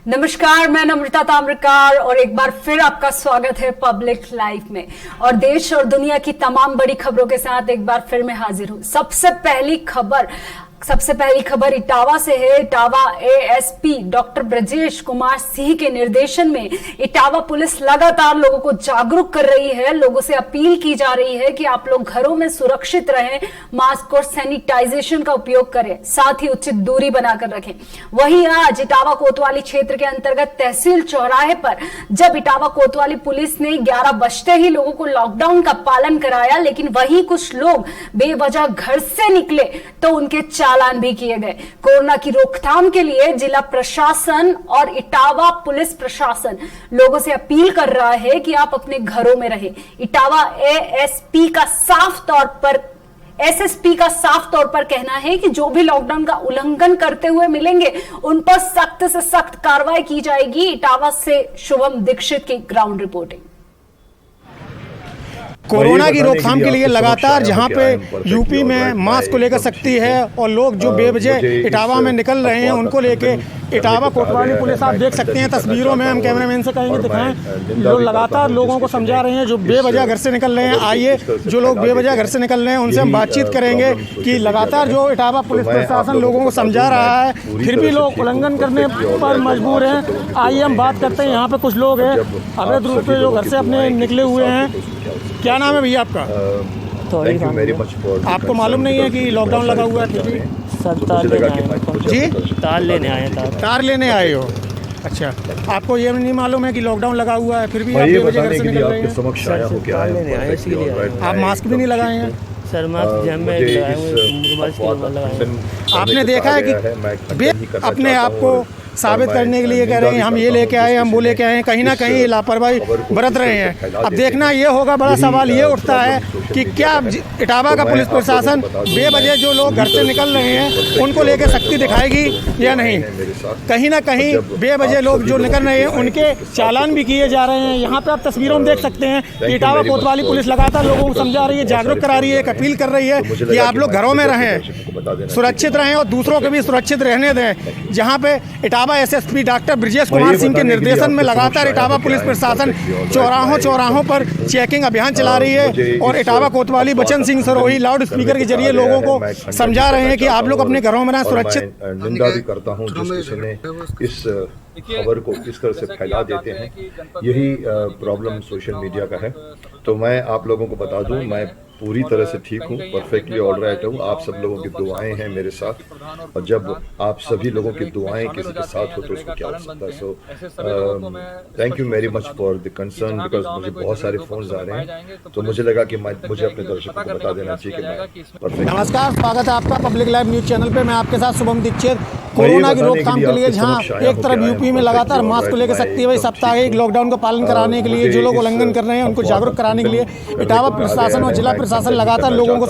नमस्कार, मैं नम्रता ताम्रकार और एक बार फिर आपका स्वागत है पब्लिक लाइफ में। और देश और दुनिया की तमाम बड़ी खबरों के साथ एक बार फिर मैं हाजिर हूं। सबसे पहली खबर इटावा से है। इटावा एएसपी डॉक्टर ब्रजेश कुमार सिंह के निर्देशन में इटावा पुलिस लगातार लोगों को जागरूक कर रही है। लोगों से अपील की जा रही है कि आप लोग घरों में सुरक्षित रहें, मास्क और सैनिटाइजेशन का उपयोग करें, साथ ही उचित दूरी बनाकर रखें। वहीं आज इटावा कोतवाली क्षेत्र के अंतर्गत तहसील चौराहे पर जब इटावा कोतवाली पुलिस ने 11 बजते ही लोगों को लॉकडाउन का पालन कराया, लेकिन वहीं कुछ लोग बेवजह घर से निकले तो उनके चालान भी किए गए। कोरोना की रोकथाम के लिए जिला प्रशासन और इटावा पुलिस प्रशासन लोगों से अपील कर रहा है कि आप अपने घरों में रहें। इटावा एएसपी का साफ तौर पर कहना है कि जो भी लॉकडाउन का उल्लंघन करते हुए मिलेंगे उन पर सख्त से सख्त कार्रवाई की जाएगी। इटावा से शुभम दीक्षित की ग्राउंड रिपोर्टिंग। कोरोना की रोकथाम के लिए लगातार जहां पे यूपी में मास्क को लेकर सख्ती है और लोग जो बेवजह इटावा में निकल रहे हैं उनको लेके इटावा कोतवाली पुलिस आप देख सकते हैं तस्वीरों में, हम कैमरामैन से कहेंगे दिखाएं, लोग लगातार लोगों को समझा रहे हैं जो बेवजह घर से निकल रहे हैं। आइए जो लोग बेवजह घर से निकल रहे हैं उनसे हम बातचीत करेंगे कि लगातार जो इटावा पुलिस प्रशासन लोगों को समझा रहा है फिर भी लोग उल्लंघन करने पर मजबूर हैं। आइए हम बात करते हैं, यहाँ पे कुछ लोग हैं अवैध रूप से जो घर से अपने निकले हुए हैं। क्या नाम है भैया आपका? आपको मालूम नहीं है कि लॉकडाउन लगा हुआ है? सर तार लेने आए जी, तार लेने आए तार लेने आए हो? अच्छा, आपको ये नहीं मालूम है कि लॉकडाउन लगा हुआ है फिर भी आप बेवजह घर से निकल रहे हैं? आप मास्क भी नहीं लगाए हैं? सर मास्क जब मैं आपने देखा है कि अपने आप को साबित करने के लिए कह रहे हैं हम ये लेके आए, हम वो लेके आए हैं, कहीं ना कहीं लापरवाही बरत रहे हैं। अब देखना ये होगा, बड़ा सवाल ये उठता है कि क्या इटावा का पुलिस प्रशासन बेवजह जो लोग घर से निकल रहे हैं उनको लेकर सख्ती दिखाएगी या नहीं। कहीं ना कहीं बेवजह लोग जो निकल रहे हैं उनके चालान भी किए जा रहे हैं। यहाँ पे आप तस्वीरों में देख सकते हैं कि इटावा कोतवाली पुलिस लगातार लोगों को समझा रही है, जागरूक करा रही है, एक अपील कर रही है कि आप लोग घरों में रहें, सुरक्षित रहें और दूसरों को भी सुरक्षित रहने दें। जहाँ पे इटावा एसएसपी डॉक्टर ब्रजेश कुमार सिंह के निर्देशन में लगातार इटावा पुलिस प्रशासन चौराहों पर चेकिंग अभियान चला रही है और इटावा कोतवाली बचन सिंह सरोही लाउड स्पीकर के जरिए लोगों को समझा रहे हैं कि आप लोग अपने घरों में रहें, सुरक्षित। निंदा भी करता हूं जिस किसी ने इस खबर को किस तरह से फैला देते हैं। यही प्रॉब्लम सोशल मीडिया का है। तो मैं आप लोगों को बता दूं, मैं पूरी तरह से ठीक हूँ, परफेक्टली ऑलराइट हूँ। आप सब लोगों की दुआएं हैं मेरे साथ, और जब आप सभी लोगों की दुआएं किसी के साथ हो तो उसको क्या हो सकता है। So thank you very much for the concern, because मुझे बहुत सारे फोन्स आ रहे हैं, तो मुझे लगा कि मुझे अपने दर्शकों को बता देना चाहिए कि मैं परफेक्ट। नमस्कार, स्वागत है आपका पब्लिक लाइव न्यूज चैनल पे। मैं आपके साथ शुभम दीक्षित। कोरोना की रोकथाम के लिए जहां एक तरफ यूपी में लगातार मास्क को लेकर सख्ती है, साप्ताहिक लॉकडाउन का पालन कराने के लिए जो लोग उल्लंघन कर रहे हैं उनको जागरूक कराने के लिए इटावा प्रशासन और जिला प्रशासन लगातार लोगों को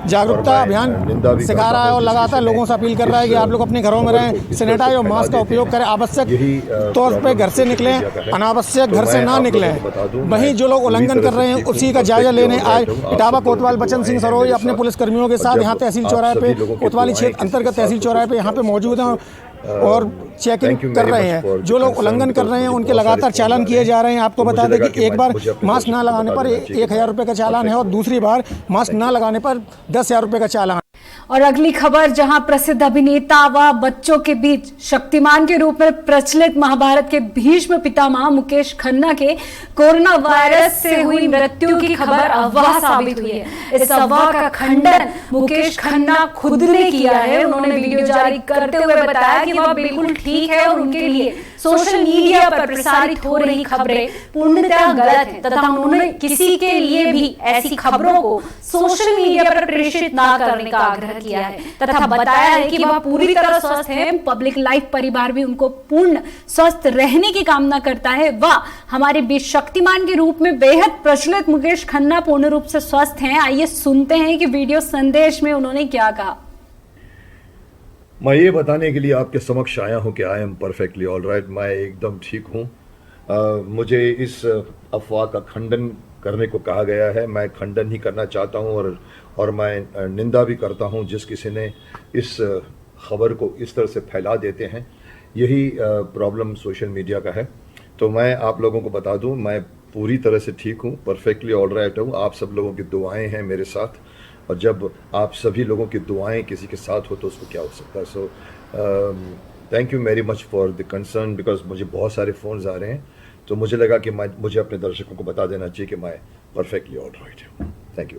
जागरूकता अभियान सिखा रहा है और लगातार लोगों से अपील कर रहा है कि आप लोग अपने घरों में रहें, सैनिटाइज और मास्क का उपयोग करें, आवश्यक तौर पर घर से निकलें, अनावश्यक घर से ना निकलें। वहीं जो लोग उल्लंघन कर रहे हैं उसी का जायजा लेने आए इटावा कोतवाल बचन सिंह सरोही अपने पुलिस कर्मियों के साथ यहाँ तहसील चौराहे पे, कोतवाली क्षेत्र अंतर्गत तहसील चौराहे पे यहाँ पे मौजूद हैं और चेकिंग कर रहे हैं। जो लोग उल्लंघन कर रहे हैं उनके लगातार चालान किए जा रहे हैं। आपको बता दें कि एक बार मास्क ना लगाने पर 1000 रुपये का चालान है और दूसरी बार मास्क ना लगाने पर 10,000 रुपये का चालान। और अगली खबर, जहां प्रसिद्ध अभिनेता व बच्चों के बीच शक्तिमान के रूप में प्रचलित महाभारत के भीष्म पितामह मुकेश खन्ना के कोरोना वायरस से हुई मृत्यु की खबर अफवाह साबित हुई है। इस अफवाह का खंडन मुकेश खन्ना खुद ने किया है। उन्होंने वीडियो जारी करते हुए बताया कि वह बिल्कुल ठीक है और उनके लिए सोशल मीडिया पर प्रसारित हो रही खबरें पूर्णतः गलत हैं तथा उन्होंने किसी के लिए भी ऐसी खबरों को सोशल मीडिया पर प्रेषित ना करने का आग्रह किया है तथा बताया है कि वह पूरी तरह स्वस्थ है। पब्लिक लाइफ परिवार भी उनको पूर्ण स्वस्थ रहने की कामना करता है। वह हमारे बीच शक्तिमान के रूप में बेहद प्रचलित मुकेश खन्ना पूर्ण रूप से स्वस्थ हैं। आइए सुनते हैं कि वीडियो संदेश में उन्होंने क्या कहा। मैं ये बताने के लिए आपके समक्ष आया हूँ कि आई एम परफेक्टली ऑलराइट। मैं एकदम ठीक हूँ। मुझे इस अफवाह का खंडन करने को कहा गया है। मैं खंडन ही करना चाहता हूँ और मैं निंदा भी करता हूँ जिस किसी ने इस खबर को इस तरह से फैला देते हैं। यही प्रॉब्लम सोशल मीडिया का है। तो मैं आप लोगों को बता दूं, मैं पूरी तरह से ठीक हूं, परफेक्टली ऑल राइट हूं। आप सब लोगों की दुआएं हैं मेरे साथ, और जब आप सभी लोगों की दुआएं किसी के साथ हो तो उसको क्या हो सकता है। So thank you very much for the concern, because मुझे बहुत सारे फ़ोन्स आ रहे हैं, तो मुझे लगा कि मुझे अपने दर्शकों को बता देना चाहिए कि मैं परफेक्टली ऑल राइट हूँ। Thank you.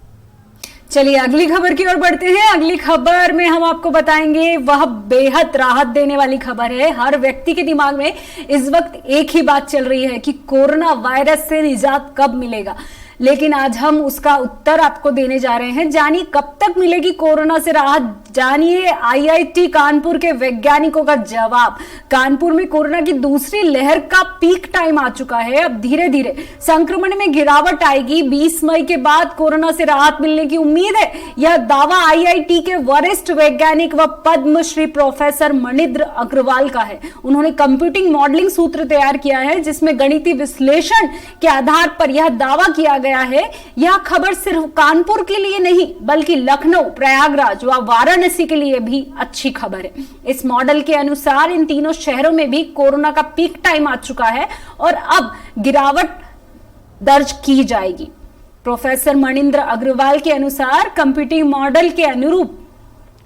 चलिए अगली खबर की ओर बढ़ते हैं। अगली खबर में हम आपको बताएंगे, वह बेहद राहत देने वाली खबर है। हर व्यक्ति के दिमाग में इस वक्त एक ही बात चल रही है कि कोरोना वायरस से निजात कब मिलेगा, लेकिन आज हम उसका उत्तर आपको देने जा रहे हैं। जानिए कब तक मिलेगी कोरोना से राहत, जानिए आईआईटी कानपुर के वैज्ञानिकों का जवाब। कानपुर में कोरोना की दूसरी लहर का पीक टाइम आ चुका है। अब धीरे धीरे संक्रमण में गिरावट आएगी। 20 मई के बाद कोरोना से राहत मिलने की उम्मीद है, यह दावा आईआईटी के वरिष्ठ वैज्ञानिक व पद्मश्री प्रोफेसर मणिंद्र अग्रवाल का है। उन्होंने कंप्यूटिंग मॉडलिंग सूत्र तैयार किया है, जिसमें गणितीय विश्लेषण के आधार पर यह दावा किया गया है। यह खबर सिर्फ कानपुर के लिए नहीं, बल्कि लखनऊ, प्रयागराज व वाराणसी के लिए भी अच्छी खबर है। इस मॉडल के अनुसार इन तीनों शहरों में भी कोरोना का पीक टाइम आ चुका है और अब गिरावट दर्ज की जाएगी। प्रोफेसर मणिंद्र अग्रवाल के अनुसार कंप्यूटिंग मॉडल के अनुरूप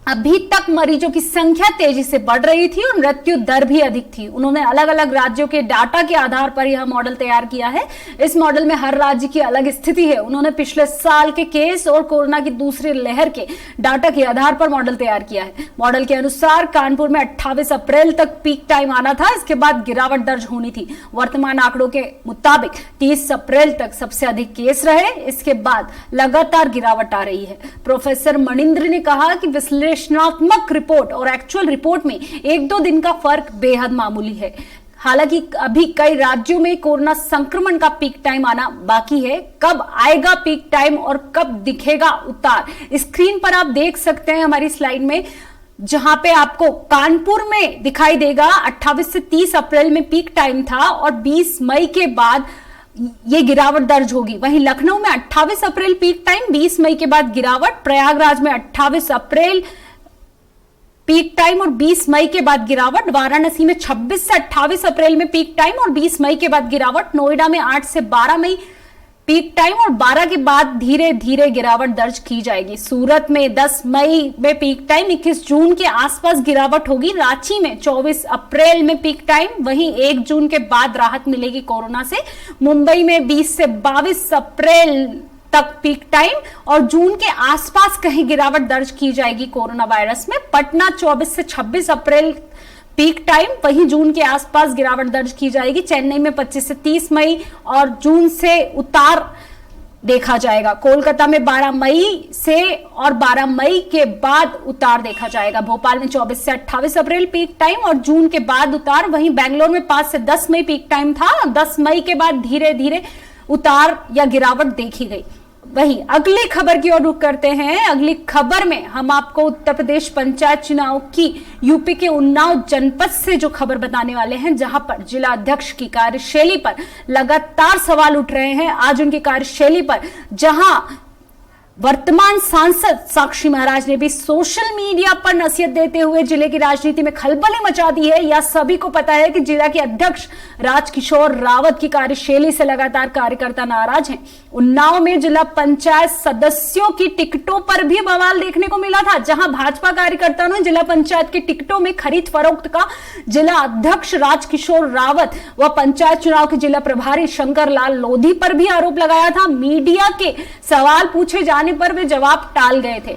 अभी तक मरीजों की संख्या तेजी से बढ़ रही थी और मृत्यु दर भी अधिक थी। उन्होंने अलग अलग राज्यों के डाटा के आधार पर यह मॉडल तैयार किया है। इस मॉडल में हर राज्य की अलग स्थिति है। उन्होंने पिछले साल के केस और कोरोना की दूसरी लहर के डाटा के आधार पर मॉडल तैयार किया है। मॉडल के अनुसार कानपुर में 28 अप्रैल तक पीक टाइम आना था, इसके बाद गिरावट दर्ज होनी थी। वर्तमान आंकड़ों के मुताबिक 30 अप्रैल तक सबसे अधिक केस रहे, इसके बाद लगातार गिरावट आ रही है। प्रोफेसर मणिंद्र ने कहा कि विश्लेषणात्मक रिपोर्ट और एक्चुअल रिपोर्ट में 1-2 दिन का फर्क बेहद मामूली है। हालांकि अभी कई राज्यों में कोरोना संक्रमण का पीक टाइम आना बाकी है। कब आएगा पीक टाइम और कब दिखेगा उतार, स्क्रीन पर आप देख सकते हैं हमारी स्लाइड में, जहां पे आपको कानपुर में दिखाई देगा 28 से 30 अप्रैल में पीक टाइम था और 20 मई के बाद ये गिरावट दर्ज होगी। वहीं लखनऊ में 28 अप्रैल पीक टाइम, 20 मई के बाद गिरावट। प्रयागराज में 28 अप्रैल पीक टाइम और 20 मई के बाद गिरावट। वाराणसी में 26 से 28 अप्रैल में पीक टाइम और 20 मई के बाद गिरावट। नोएडा में 8 से 12 मई पीक टाइम और 12 के बाद धीरे धीरे गिरावट दर्ज की जाएगी। सूरत में 10 मई में पीक टाइम, 21 जून के आसपास गिरावट होगी। रांची में 24 अप्रैल में पीक टाइम, वहीं 1 जून के बाद राहत मिलेगी कोरोना से। मुंबई में 20 से 22 अप्रैल तक पीक टाइम और जून के आसपास कहीं गिरावट दर्ज की जाएगी कोरोना वायरस में। पटना 24 से 26 अप्रैल पीक टाइम, वहीं जून के आसपास गिरावट दर्ज की जाएगी। चेन्नई में 25 से 30 मई और जून से उतार देखा जाएगा। कोलकाता में 12 मई से और 12 मई के बाद उतार देखा जाएगा। भोपाल में 24 से 28 अप्रैल पीक टाइम और जून के बाद उतार। वहीं बेंगलोर में 5 से 10 मई पीक टाइम था, 10 मई के बाद धीरे धीरे उतार या गिरावट देखी गई। वहीं अगली खबर की ओर रुख करते हैं। अगली खबर में हम आपको उत्तर प्रदेश पंचायत चुनाव की यूपी के उन्नाव जनपद से जो खबर बताने वाले हैं, जहां पर जिला अध्यक्ष की कार्यशैली पर लगातार सवाल उठ रहे हैं। आज उनकी कार्यशैली पर जहां वर्तमान सांसद साक्षी महाराज ने भी सोशल मीडिया पर नसीहत देते हुए जिले की राजनीति में खलबली मचा दी है। यह सभी को पता है कि जिला के अध्यक्ष राजकिशोर रावत की कार्यशैली से लगातार कार्यकर्ता नाराज हैं। उन्नाव में जिला पंचायत सदस्यों की टिकटों पर भी बवाल देखने को मिला था, जहां भाजपा कार्यकर्ताओं ने जिला पंचायत की टिकटों में खरीद फरोख्त का जिला अध्यक्ष राजकिशोर रावत व पंचायत चुनाव के जिला प्रभारी शंकर लाल लोधी पर भी आरोप लगाया था। मीडिया के सवाल पूछे जाने पर वे जवाब टाल गए थे।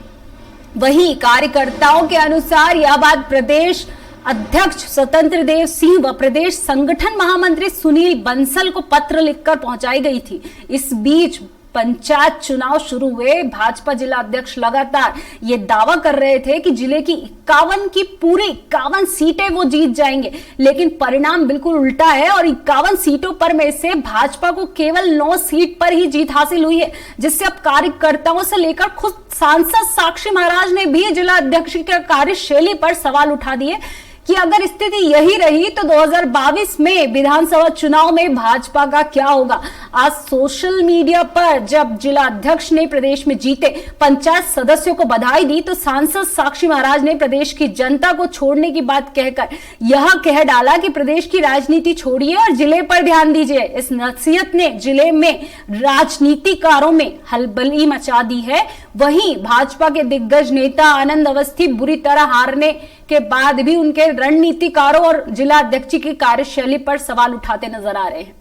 वहीं कार्यकर्ताओं के अनुसार यह बात प्रदेश अध्यक्ष स्वतंत्र देव सिंह व प्रदेश संगठन महामंत्री सुनील बंसल को पत्र लिखकर पहुंचाई गई थी। इस बीच पंचायत चुनाव शुरू हुए, भाजपा जिला अध्यक्ष लगातार ये दावा कर रहे थे कि जिले की 51 की पूरी 51 सीटें वो जीत जाएंगे, लेकिन परिणाम बिल्कुल उल्टा है और 51 सीटों पर में से भाजपा को केवल 9 सीट पर ही जीत हासिल हुई है, जिससे अब कार्यकर्ताओं से लेकर खुद सांसद साक्षी महाराज ने भी जिला अध्यक्ष की कार्यशैली पर सवाल उठा दिए कि अगर स्थिति यही रही तो 2022 में विधानसभा चुनाव में भाजपा का क्या होगा। आज सोशल मीडिया पर जब जिला अध्यक्ष ने प्रदेश में जीते पंचायत सदस्यों को बधाई दी तो सांसद साक्षी महाराज ने प्रदेश की जनता को छोड़ने की बात कहकर यह कह डाला कि प्रदेश की राजनीति छोड़िए और जिले पर ध्यान दीजिए। इस नसीहत ने जिले में राजनीतिकारों में हलबली मचा दी है। वहीं भाजपा के दिग्गज नेता आनंद अवस्थी बुरी तरह हारने के बाद भी उनके रणनीतिकारों और जिला अध्यक्ष की कार्यशैली पर सवाल उठाते नजर आ रहे हैं।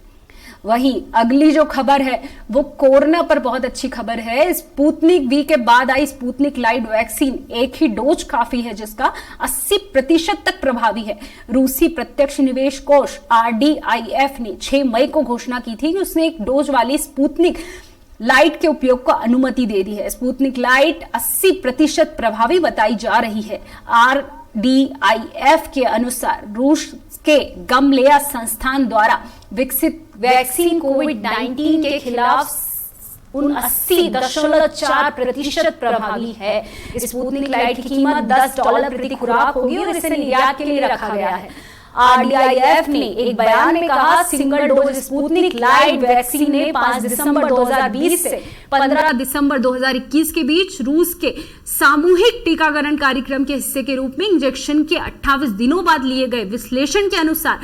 वहीं अगली जो खबर है वो कोरोना पर बहुत अच्छी खबर है। स्पुतनिक वी के बाद आई स्पुतनिक लाइट वैक्सीन एक ही डोज काफी है जिसका 80% तक प्रभावी है। रूसी प्रत्यक्ष निवेश कोष RDIF ने 6 मई को घोषणा की थी कि उसने एक डोज वाली स्पुतनिक लाइट के उपयोग को अनुमति दे दी है। स्पुतनिक लाइट 80% प्रभावी बताई जा रही है। RDIF के अनुसार रूस के गमलेया संस्थान द्वारा विकसित वैक्सीन कोविड-19 के खिलाफ 79.4% प्रभावी है। स्पुतनिक लाइट की कीमत $10 प्रति खुराक होगी और इसे निर्यात के लिए रखा गया है। RDIF ने एक बयान में कहा, single dose Sputnik light vaccine ने 5 दिसंबर 2020 से 15 दिसंबर 2021 के बीच रूस के सामूहिक टीकाकरण कार्यक्रम के हिस्से के रूप में इंजेक्शन के 28 दिनों बाद लिए गए विश्लेषण के अनुसार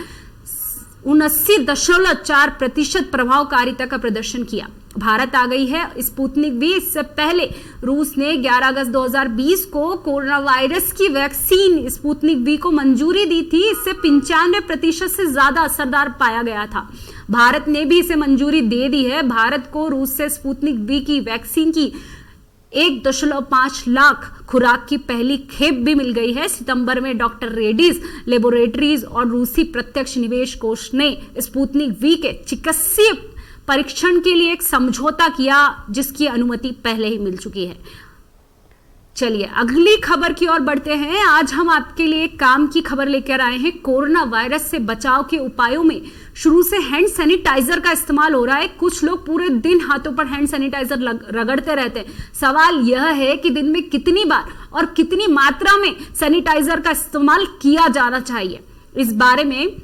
79.4% प्रभावकारिता का प्रदर्शन किया। भारत आ गई है स्पुतनिक वी। इससे पहले रूस ने 11 अगस्त 2020 को कोरोना वायरस की वैक्सीन स्पुतनिक वी को मंजूरी दी थी। इससे 95% से ज्यादा असरदार पाया गया था। भारत ने भी इसे मंजूरी दे दी है। भारत को रूस से स्पुतनिक वी की वैक्सीन की 1.5 लाख खुराक की पहली खेप भी मिल गई है। सितंबर में डॉक्टर रेड्डीज लेबोरेटरीज और रूसी प्रत्यक्ष निवेश कोष ने स्पुतनिक वी के चिकित्सीय परीक्षण के लिए एक समझौता किया जिसकी अनुमति पहले ही मिल चुकी है। चलिए अगली खबर की ओर बढ़ते हैं। आज हम आपके लिए काम की खबर लेकर आए हैं। कोरोना वायरस से बचाव के उपायों में शुरू से हैंड सैनिटाइजर का इस्तेमाल हो रहा है। कुछ लोग पूरे दिन हाथों पर हैंड सैनिटाइजर रगड़ते रहते हैं। सवाल यह है कि दिन में कितनी बार और कितनी मात्रा में सैनिटाइजर का इस्तेमाल किया जाना चाहिए। इस बारे में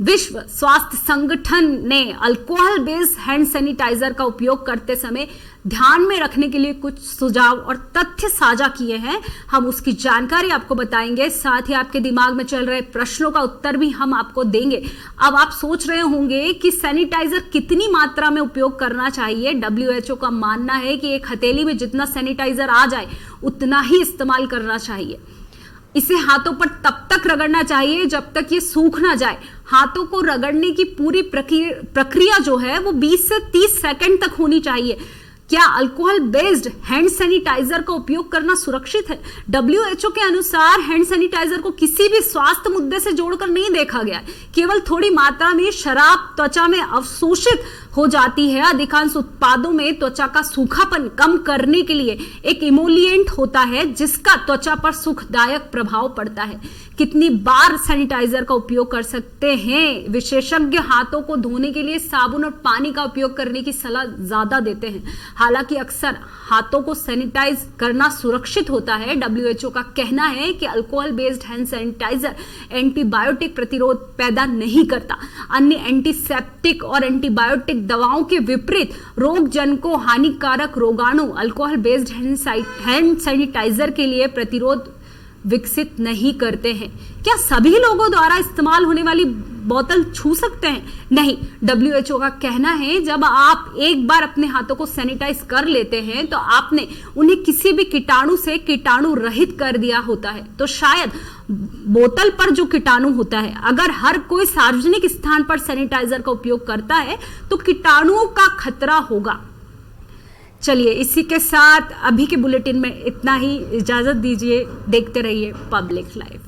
विश्व स्वास्थ्य संगठन ने अल्कोहल बेस्ड हैंड सैनिटाइजर का उपयोग करते समय ध्यान में रखने के लिए कुछ सुझाव और तथ्य साझा किए हैं। हम उसकी जानकारी आपको बताएंगे, साथ ही आपके दिमाग में चल रहे प्रश्नों का उत्तर भी हम आपको देंगे। अब आप सोच रहे होंगे कि सैनिटाइजर कितनी मात्रा में उपयोग करना चाहिए। WHO का मानना है कि एक हथेली में जितना सैनिटाइजर आ जाए उतना ही इस्तेमाल करना चाहिए। इसे हाथों पर तब तक रगड़ना चाहिए जब तक ये सूख ना जाए। हाथों को रगड़ने की पूरी प्रक्रिया जो है वो 20 से 30 सेकंड तक होनी चाहिए। क्या अल्कोहल बेस्ड हैंड सैनिटाइजर का उपयोग करना सुरक्षित है? WHO के अनुसार हैंड सैनिटाइजर को किसी भी स्वास्थ्य मुद्दे से जोड़कर नहीं देखा गया। केवल थोड़ी मात्रा में शराब त्वचा में अवशोषित हो जाती है। अधिकांश उत्पादों में त्वचा का सूखापन कम करने के लिए एक इमोलिएंट होता है जिसका त्वचा पर सुखदायक प्रभाव पड़ता है। कितनी बार सैनिटाइजर का उपयोग कर सकते हैं? विशेषज्ञ हाथों को धोने के लिए साबुन और पानी का उपयोग करने की सलाह ज्यादा देते हैं। हालांकि अक्सर हाथों को सैनिटाइज करना सुरक्षित होता है। WHO का कहना है कि alcohol based hand sanitiser antibiotic प्रतिरोध पैदा नहीं करता। अन्य एंटीसेप्टिक और एंटीबायोटिक दवाओं के विपरीत रोगजन को हानिकारक रोगाणु अल्कोहल बेस्ड हैंड सैनिटाइजर के लिए प्रतिरोध विकसित नहीं करते हैं। क्या सभी लोगों द्वारा इस्तेमाल होने वाली बोतल छू सकते हैं? नहीं। WHO का कहना है जब आप एक बार अपने हाथों को सैनिटाइज कर लेते हैं तो आपने उन्हें किसी भी कीटाणु से कीटाणु रहित कर दिया होता है। तो शायद बोतल पर जो कीटाणु होता है, अगर हर कोई सार्वजनिक स्थान पर सैनिटाइजर का उपयोग करता है तो कीटाणुओं का खतरा होगा। चलिए इसी के साथ अभी के बुलेटिन में इतना ही। इजाजत दीजिए। देखते रहिए पब्लिक लाइव।